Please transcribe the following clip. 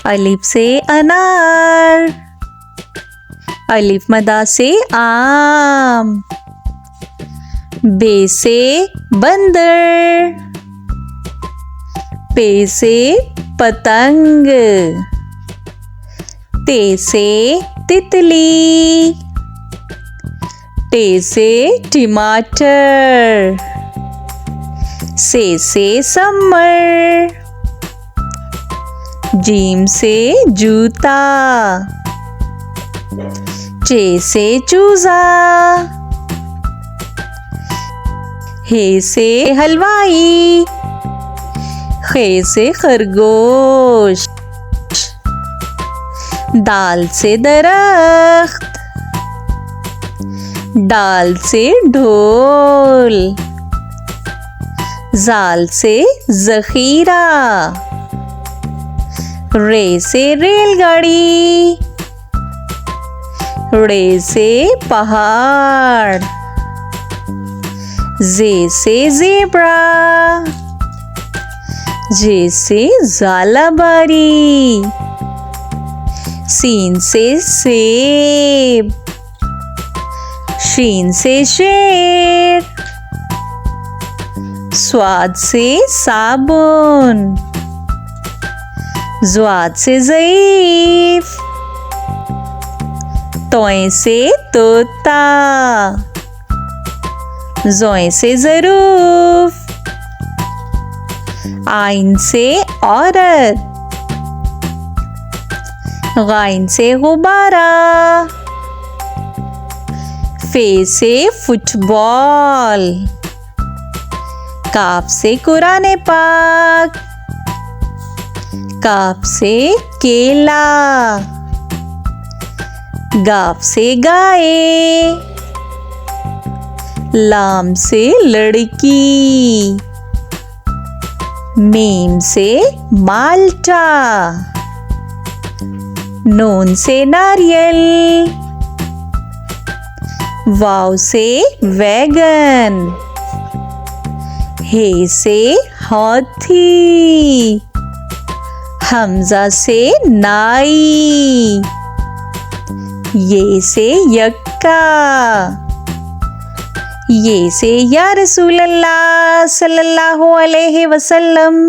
अलिफ से अनार, अलिफ मदा से आम। बे से बंदर, पे से पतंग। ते से तितली, टे से टमाटर। से समर, जीम से जूता। चे से चूजा, हे से हलवाई। खे से खरगोश। दाल से दरख्त, डाल से ढोल। जाल से जखीरा, रे से रेलगाड़ी। रे से पहाड़, जे से ज़ेब्रा। जे से ज़ालाबारी। सीन से सेब, शीन से शेर। स्वाद से साबुन, ज़्वाद से ज़ईफ। तोय से तोता, ज़ोय से ज़रूफ। आइन से औरत, गाइन से गुब्बारा। फे से फुटबॉल, काफ से कुरान पाक। काफ से केला, गाफ से गाय। लाम से लड़की, मीम से माल्टा। नून से नारियल, वाव से वैगन। हे से हाथी, हमजा से नाई। ये से यक्का, ये से या रसूल अल्लाह सल्लल्लाहु अलैहि वसल्लम।